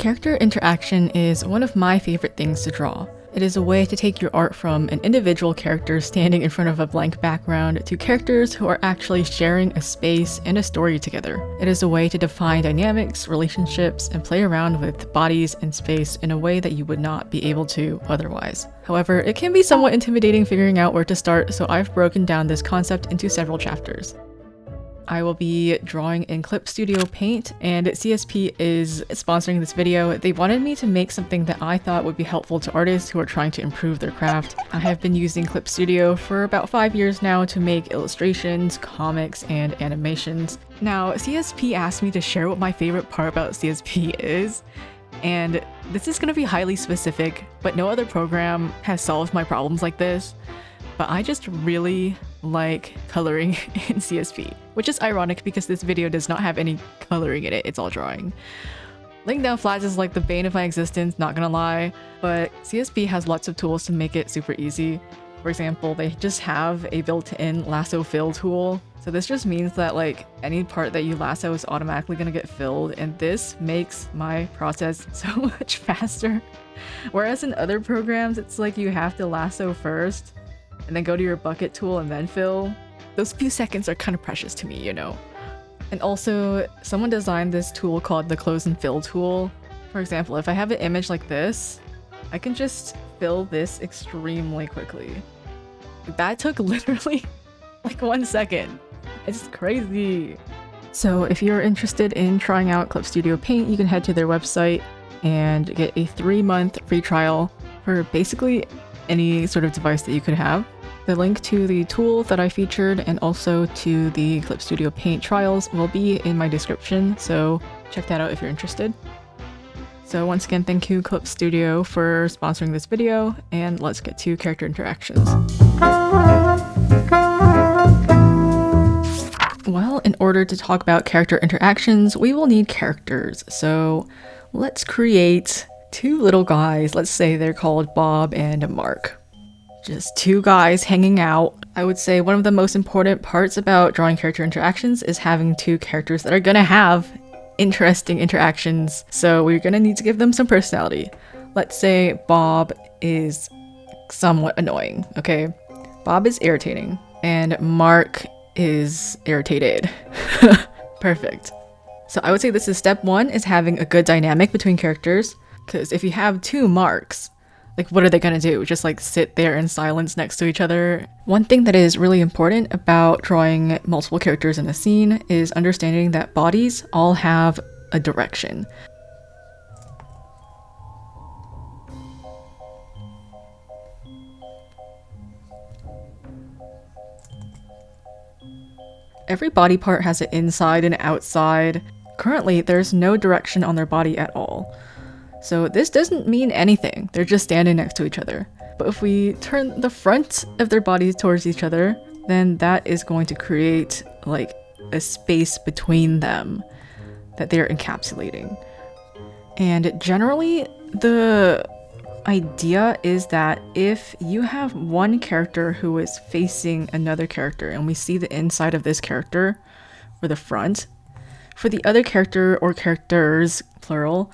Character interaction is one of my favorite things to draw. It is a way to take your art from an individual character standing in front of a blank background to characters who are actually sharing a space and a story together. It is a way to define dynamics, relationships, and play around with bodies and space in a way that you would not be able to otherwise. However, it can be somewhat intimidating figuring out where to start, so I've broken down this concept into several chapters. I will be drawing in Clip Studio Paint, and CSP is sponsoring this video. They wanted me to make something that I thought would be helpful to artists who are trying to improve their craft. I have been using Clip Studio for about 5 years now to make illustrations, comics, and animations. Now, CSP asked me to share what my favorite part about CSP is, and this is going to be highly specific, but no other program has solved my problems like this. But I just really like coloring in CSP, which is ironic because this video does not have any coloring in it, it's all drawing. Laying down flats is like the bane of my existence, not gonna lie, but CSP has lots of tools to make it super easy. For example, they just have a built-in lasso fill tool. So this just means that like any part that you lasso is automatically gonna get filled, and this makes my process so much faster. Whereas in other programs, it's like you have to lasso first, and then go to your bucket tool and then fill. Those few seconds are kind of precious to me, you know. And also, someone designed this tool called the close and fill tool. For example, if I have an image like this, I can just fill this extremely quickly. That took literally like 1 second. It's crazy. So if you're interested in trying out Clip Studio Paint, you can head to their website and get a 3-month free trial for basically any sort of device that you could have. The link to the tool that I featured and also to the Clip Studio Paint trials will be in my description, so check that out if you're interested. So once again, thank you Clip Studio for sponsoring this video, and let's get to character interactions. Well, in order to talk about character interactions, we will need characters. So let's create 2 little guys. Let's say they're called Bob and Mark. Just 2 guys hanging out. I would say one of the most important parts about drawing character interactions is having 2 characters that are gonna have interesting interactions. So we're gonna need to give them some personality. Let's say Bob is somewhat annoying, okay? Bob is irritating, and Mark is irritated. Perfect. So I would say this is step 1, is having a good dynamic between characters. Because if you have 2 Marks, like what are they gonna do? Just like sit there in silence next to each other? One thing that is really important about drawing multiple characters in a scene is understanding that bodies all have a direction. Every body part has an inside and outside. Currently, there's no direction on their body at all. So this doesn't mean anything, they're just standing next to each other. But if we turn the front of their bodies towards each other, then that is going to create like a space between them that they're encapsulating. And generally, the idea is that if you have one character who is facing another character and we see the inside of this character, or the front, for the other character or characters, plural,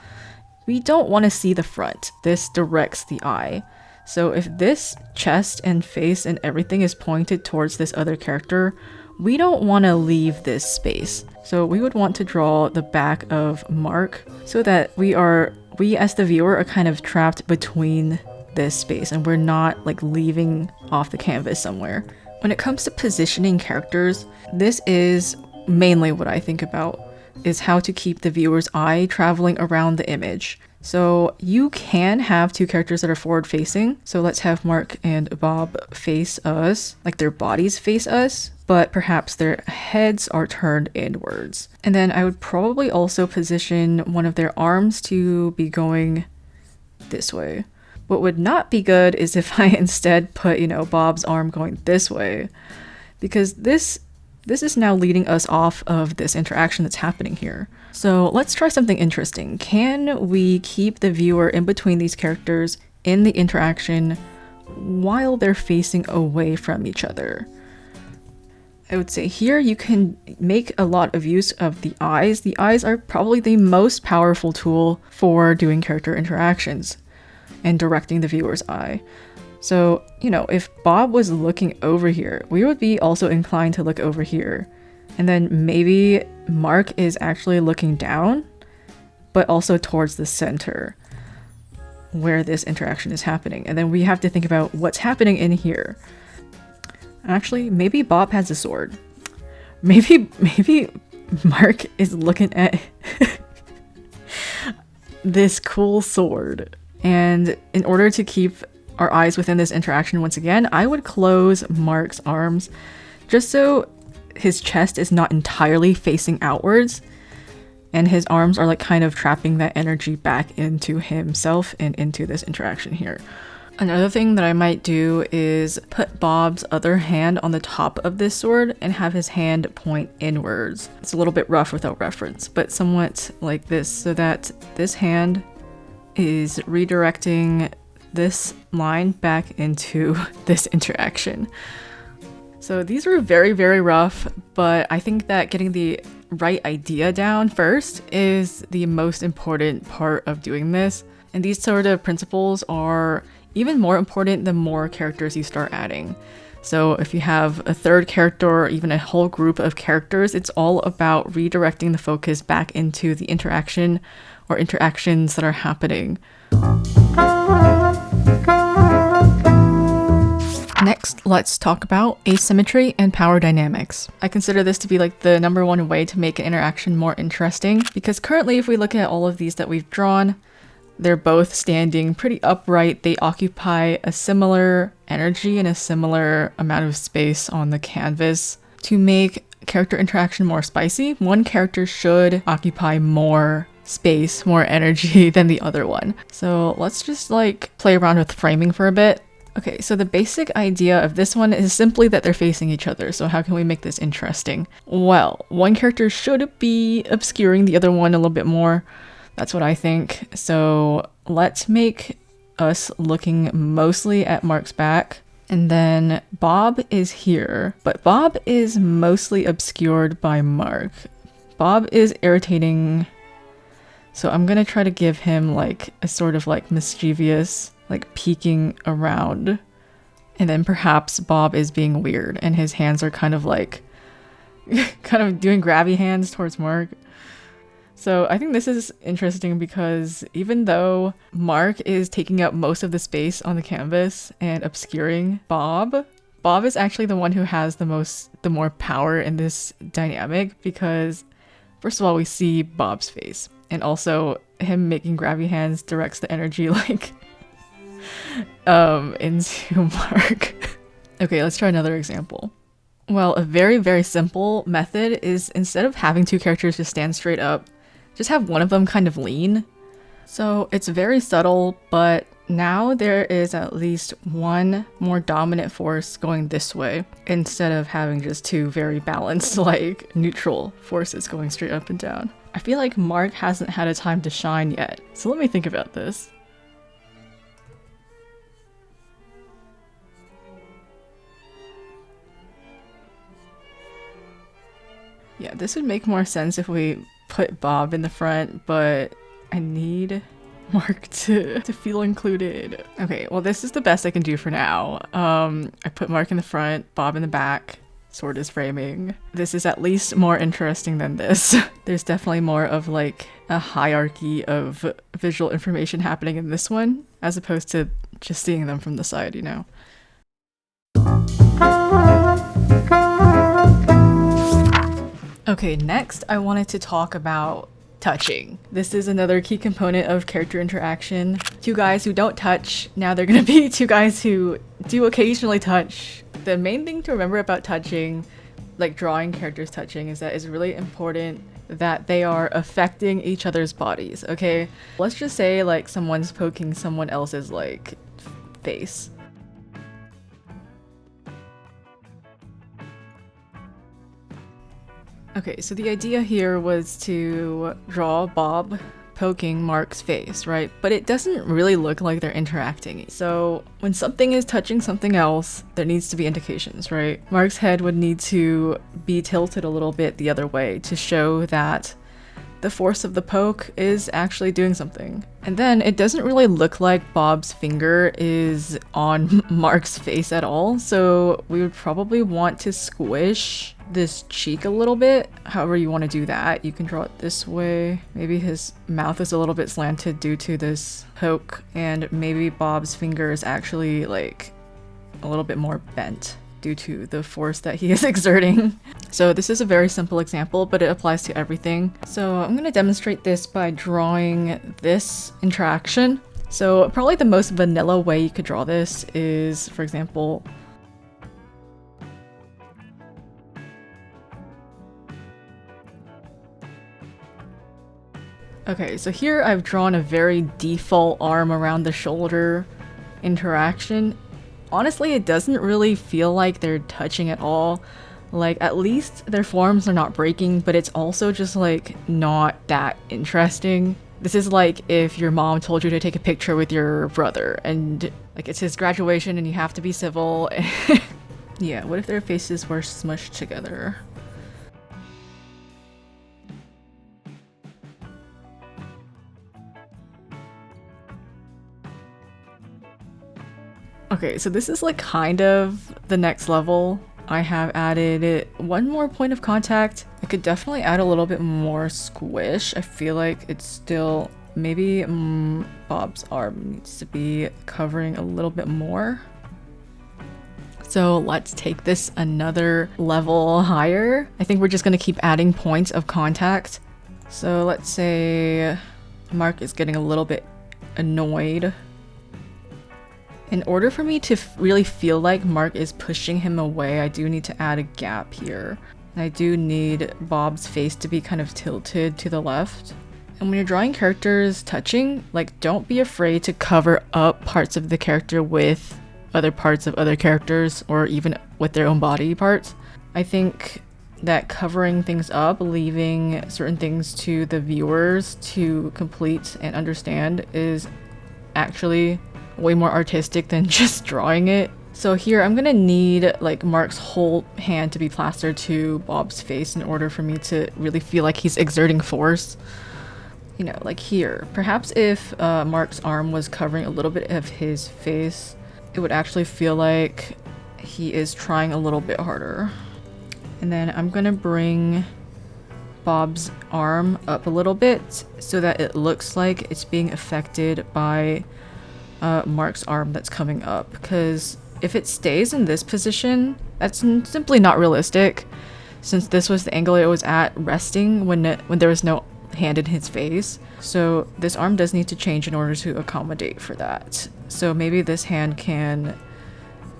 we don't want to see the front. This directs the eye. So if this chest and face and everything is pointed towards this other character, we don't want to leave this space. So we would want to draw the back of Mark so that we as the viewer are kind of trapped between this space and we're not like leaving off the canvas somewhere. When it comes to positioning characters, this is mainly what I think about, is how to keep the viewer's eye traveling around the image. So you can have 2 characters that are forward facing. So let's have Mark and Bob face us, like their bodies face us, but perhaps their heads are turned inwards. And then I would probably also position one of their arms to be going this way. What would not be good is if I instead put, Bob's arm going this way, because this is now leading us off of this interaction that's happening here. So let's try something interesting. Can we keep the viewer in between these characters in the interaction while they're facing away from each other? I would say here you can make a lot of use of the eyes. The eyes are probably the most powerful tool for doing character interactions and directing the viewer's eye. So, you know, if Bob was looking over here, we would be also inclined to look over here. And then maybe Mark is actually looking down, but also towards the center where this interaction is happening. And then we have to think about what's happening in here. Actually, maybe Bob has a sword. Maybe Mark is looking at this cool sword. And in order to keep our eyes within this interaction once again, I would close Mark's arms just so his chest is not entirely facing outwards and his arms are like kind of trapping that energy back into himself and into this interaction here. Another thing that I might do is put Bob's other hand on the top of this sword and have his hand point inwards. It's a little bit rough without reference, but somewhat like this, so that this hand is redirecting this line back into this interaction. So these were very, very rough, but I think that getting the right idea down first is the most important part of doing this. And these sort of principles are even more important the more characters you start adding. So if you have a third character or even a whole group of characters, it's all about redirecting the focus back into the interaction or interactions that are happening. Next, let's talk about asymmetry and power dynamics. I consider this to be like the number one way to make an interaction more interesting, because currently if we look at all of these that we've drawn, they're both standing pretty upright. They occupy a similar energy and a similar amount of space on the canvas. To make character interaction more spicy, one character should occupy more space, more energy than the other one. So let's just like play around with framing for a bit. Okay, so the basic idea of this one is simply that they're facing each other. So how can we make this interesting? Well, one character should be obscuring the other one a little bit more. That's what I think. So let's make us looking mostly at Mark's back. And then Bob is here, but Bob is mostly obscured by Mark. Bob is irritating. So I'm gonna try to give him like a sort of like mischievous, like peeking around. And then perhaps Bob is being weird and his hands are kind of like, kind of doing grabby hands towards Mark. So I think this is interesting because even though Mark is taking up most of the space on the canvas and obscuring Bob, Bob is actually the one who has the more power in this dynamic, because first of all, we see Bob's face, and also him making grabby hands directs the energy like into Mark. Okay, let's try another example. Well, a very, very simple method is, instead of having two characters just stand straight up, just have one of them kind of lean. So it's very subtle, but now there is at least one more dominant force going this way, instead of having just two very balanced, like, neutral forces going straight up and down. I feel like Mark hasn't had a time to shine yet, so let me think about this. Yeah, this would make more sense if we put Bob in the front, but I need Mark to feel included. Okay, well this is the best I can do for now. I put Mark in the front, Bob in the back, sword is framing. This is at least more interesting than this. There's definitely more of like a hierarchy of visual information happening in this one, as opposed to just seeing them from the side, you know? Okay, next I wanted to talk about touching. This is another key component of character interaction. Two guys who don't touch, now they're gonna be two guys who do occasionally touch. The main thing to remember about touching, like drawing characters touching, is that it's really important that they are affecting each other's bodies, okay? Let's just say like someone's poking someone else's like face. Okay, so the idea here was to draw Bob poking Mark's face, right? But it doesn't really look like they're interacting. So when something is touching something else, there needs to be indications, right? Mark's head would need to be tilted a little bit the other way to show that the force of the poke is actually doing something. And then it doesn't really look like Bob's finger is on Mark's face at all, so we would probably want to squish this cheek a little bit. However you want to do that, you can draw it this way. Maybe his mouth is a little bit slanted due to this poke, and maybe Bob's finger is actually like a little bit more bent due to the force that he is exerting. So this is a very simple example, but it applies to everything. So I'm going to demonstrate this by drawing this interaction. So probably the most vanilla way you could draw this is, for example, okay, so here I've drawn a very default arm around the shoulder interaction. Honestly, it doesn't really feel like they're touching at all. Like, at least their forms are not breaking, but it's also just like not that interesting. This is like if your mom told you to take a picture with your brother and like it's his graduation and you have to be civil. Yeah, what if their faces were smushed together? Okay, so this is like kind of the next level. I have added one more point of contact. I could definitely add a little bit more squish. I feel like it's still, maybe Bob's arm needs to be covering a little bit more. So let's take this another level higher. I think we're just gonna keep adding points of contact. So let's say Mark is getting a little bit annoyed. In order for me to really feel like Mark is pushing him away, I do need to add a gap here. And I do need Bob's face to be kind of tilted to the left. And when you're drawing characters touching, like, don't be afraid to cover up parts of the character with other parts of other characters or even with their own body parts. I think that covering things up, leaving certain things to the viewers to complete and understand is actually way more artistic than just drawing it. So here I'm gonna need like Mark's whole hand to be plastered to Bob's face in order for me to really feel like he's exerting force. You know, like here. Perhaps if Mark's arm was covering a little bit of his face, it would actually feel like he is trying a little bit harder. And then I'm gonna bring Bob's arm up a little bit so that it looks like it's being affected by Mark's arm that's coming up, because if it stays in this position, that's simply not realistic, since this was the angle it was at resting when there was no hand in his face. So this arm does need to change in order to accommodate for that. So maybe this hand can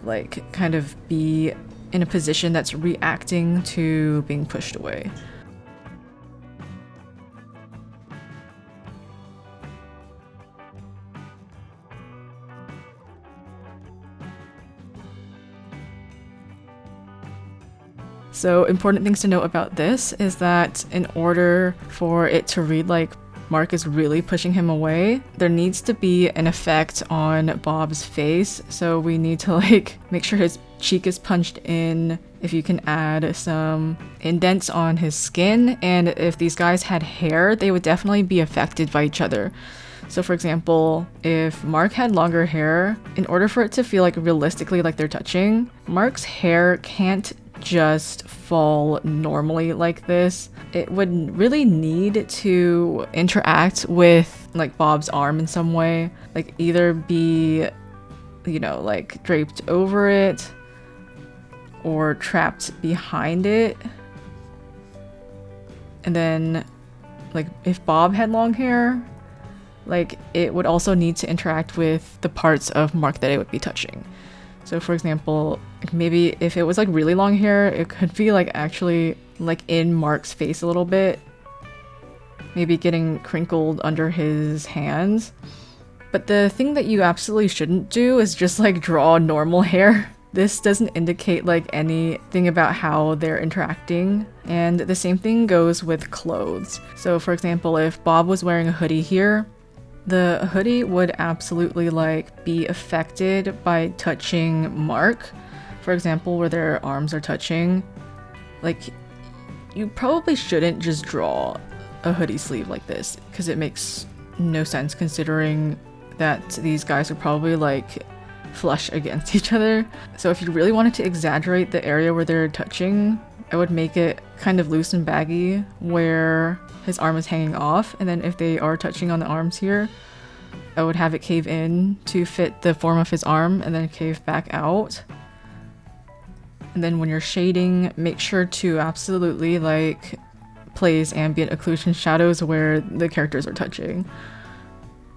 like kind of be in a position that's reacting to being pushed away. So important things to note about this is that in order for it to read like Mark is really pushing him away, there needs to be an effect on Bob's face. So we need to like make sure his cheek is punched in. If you can add some indents on his skin, and if these guys had hair, they would definitely be affected by each other. So for example, if Mark had longer hair, in order for it to feel like realistically like they're touching, Mark's hair can't just fall normally like this. It would really need to interact with like Bob's arm in some way, like either be, you know, like draped over it or trapped behind it. And then like if Bob had long hair, like it would also need to interact with the parts of Mark that it would be touching. So for example, maybe if it was like really long hair, it could be like actually like in Mark's face a little bit, maybe getting crinkled under his hands. But the thing that you absolutely shouldn't do is just like draw normal hair. This doesn't indicate like anything about how they're interacting. And the same thing goes with clothes. So for example, if Bob was wearing a hoodie here, the hoodie would absolutely like be affected by touching Mark. For example, where their arms are touching. Like, you probably shouldn't just draw a hoodie sleeve like this because it makes no sense considering that these guys are probably like flush against each other. So if you really wanted to exaggerate the area where they're touching, I would make it kind of loose and baggy where his arm is hanging off, and then if they are touching on the arms here, I would have it cave in to fit the form of his arm and then cave back out. And then when you're shading, make sure to absolutely like place ambient occlusion shadows where the characters are touching.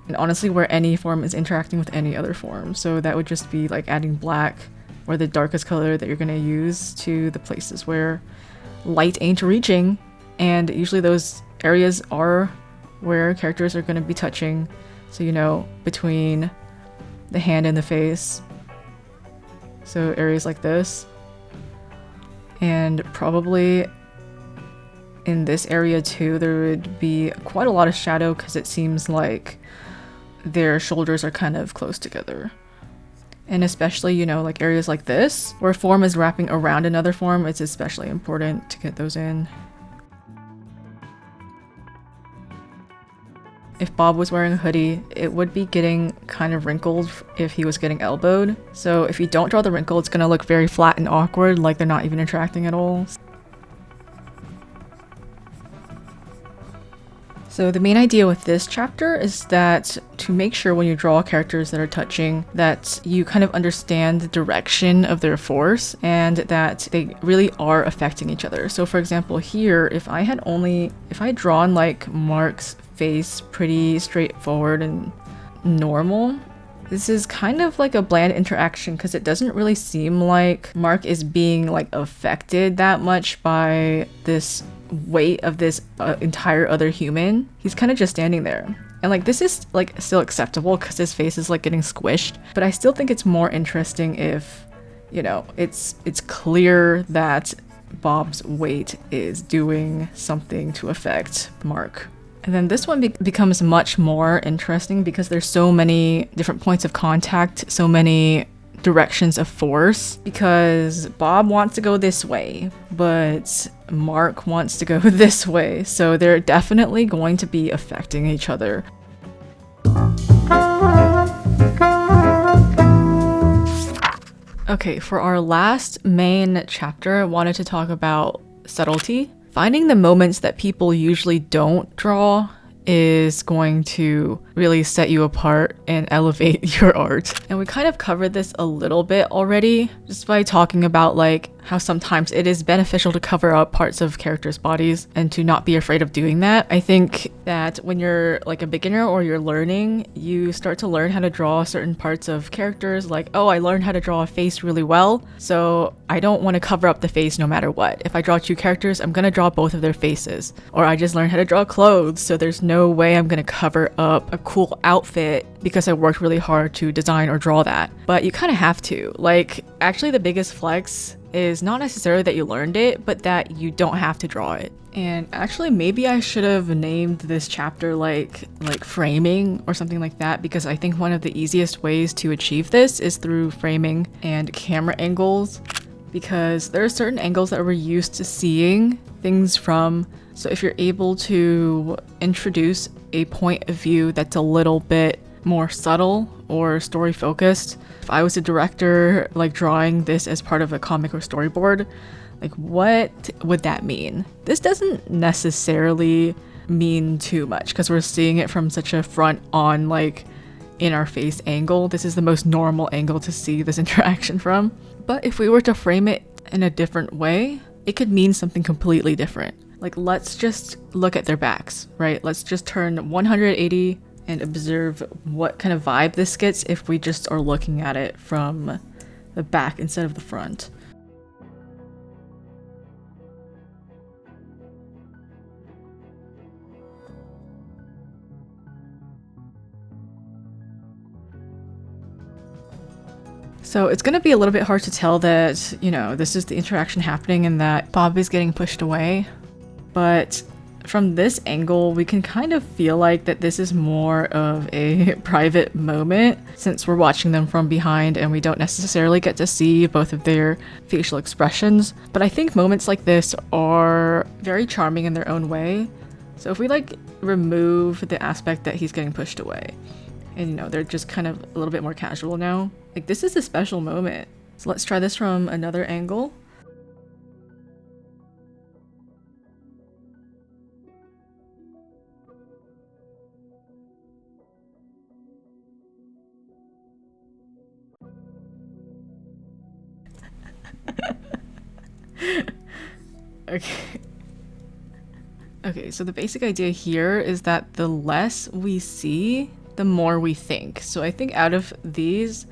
And honestly, where any form is interacting with any other form. So that would just be like adding black or the darkest color that you're going to use to the places where light ain't reaching. And usually those areas are where characters are going to be touching. So, you know, between the hand and the face. So areas like this. And probably in this area too, there would be quite a lot of shadow because it seems like their shoulders are kind of close together. And especially, you know, like areas like this, where form is wrapping around another form, it's especially important to get those in. If Bob was wearing a hoodie, it would be getting kind of wrinkled if he was getting elbowed. So if you don't draw the wrinkle, it's gonna look very flat and awkward, like they're not even interacting at all. So the main idea with this chapter is that to make sure when you draw characters that are touching that you kind of understand the direction of their force and that they really are affecting each other. So for example here, if I had drawn like Mark's face pretty straightforward and normal, this is kind of like a bland interaction because it doesn't really seem like Mark is being like affected that much by this weight of this entire other human. He's kind of just standing there. And like this is like still acceptable because his face is like getting squished, but I still think it's more interesting if, you know, it's clear that Bob's weight is doing something to affect Mark. And then this one becomes much more interesting because there's so many different points of contact, so many directions of force, because Bob wants to go this way, but Mark wants to go this way. So they're definitely going to be affecting each other. Okay, for our last main chapter, I wanted to talk about subtlety. Finding the moments that people usually don't draw is going to really set you apart and elevate your art. And we kind of covered this a little bit already, just by talking about like how sometimes it is beneficial to cover up parts of characters' bodies and to not be afraid of doing that. I think that when you're like a beginner or you're learning, you start to learn how to draw certain parts of characters, like, oh, I learned how to draw a face really well, so I don't want to cover up the face no matter what. If I draw two characters, I'm gonna draw both of their faces. Or I just learned how to draw clothes, so there's no way I'm gonna cover up a cool outfit because I worked really hard to design or draw that. But you kind of have to. Like, actually the biggest flex is not necessarily that you learned it, but that you don't have to draw it. And actually maybe I should have named this chapter like framing or something like that, because I think one of the easiest ways to achieve this is through framing and camera angles, because there are certain angles that we're used to seeing things from. So if you're able to introduce a point of view that's a little bit more subtle or story focused. If I was a director like drawing this as part of a comic or storyboard, like what would that mean? This doesn't necessarily mean too much because we're seeing it from such a front on, like, in our face angle. This is the most normal angle to see this interaction from. But if we were to frame it in a different way, it could mean something completely different. Like, let's just look at their backs, right? Let's just turn 180 and observe what kind of vibe this gets if we just are looking at it from the back instead of the front. So it's going to be a little bit hard to tell that, you know, this is the interaction happening and that Bob is getting pushed away. But from this angle, we can kind of feel like that this is more of a private moment since we're watching them from behind and we don't necessarily get to see both of their facial expressions. But I think moments like this are very charming in their own way. So if we like remove the aspect that he's getting pushed away and, you know, they're just kind of a little bit more casual now, like this is a special moment. So let's try this from another angle. Okay, so the basic idea here is that the less we see, the more we think. So I think out of these,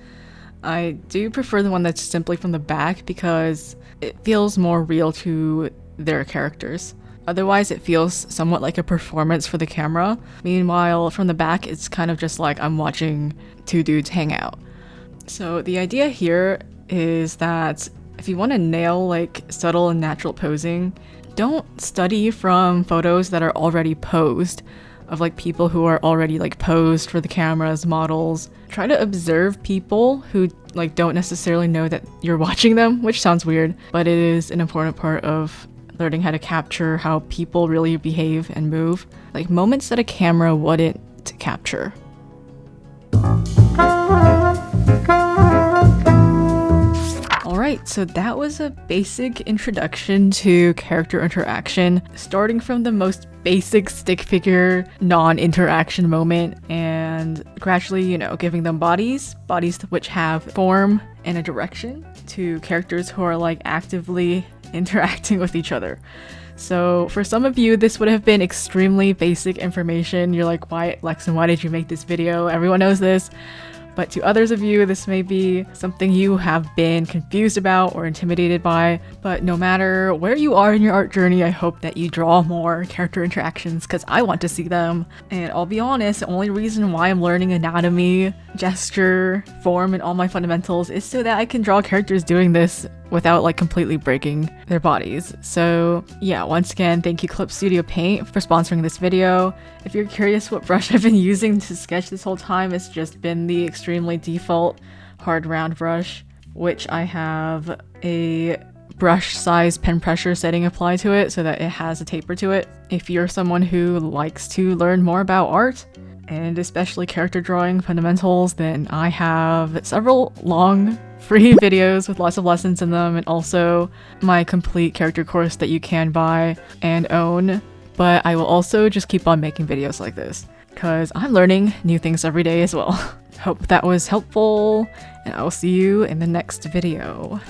I do prefer the one that's simply from the back because it feels more real to their characters. Otherwise, it feels somewhat like a performance for the camera. Meanwhile, from the back, it's kind of just like I'm watching two dudes hang out. So the idea here is that if you want to nail like subtle and natural posing, don't study from photos that are already posed of like people who are already like posed for the cameras, models. Try to observe people who like don't necessarily know that you're watching them, which sounds weird, but it is an important part of learning how to capture how people really behave and move. Like moments that a camera wouldn't capture. Alright, so that was a basic introduction to character interaction, starting from the most basic stick figure non-interaction moment and gradually, you know, giving them bodies which have form and a direction, to characters who are like actively interacting with each other. So for some of you, this would have been extremely basic information. You're like, why, Lexon, why did you make this video? Everyone knows this. But to others of you, this may be something you have been confused about or intimidated by. But no matter where you are in your art journey, I hope that you draw more character interactions because I want to see them. And I'll be honest, the only reason why I'm learning anatomy, gesture, form, and all my fundamentals is so that I can draw characters doing this without like completely breaking their bodies. So yeah, once again, thank you Clip Studio Paint for sponsoring this video. If you're curious what brush I've been using to sketch this whole time, it's just been the extremely default hard round brush, which I have a brush size pen pressure setting applied to it so that it has a taper to it. If you're someone who likes to learn more about art, and especially character drawing fundamentals, then I have several long free videos with lots of lessons in them, and also my complete character course that you can buy and own. But I will also just keep on making videos like this because I'm learning new things every day as well. Hope that was helpful, and I will see you in the next video.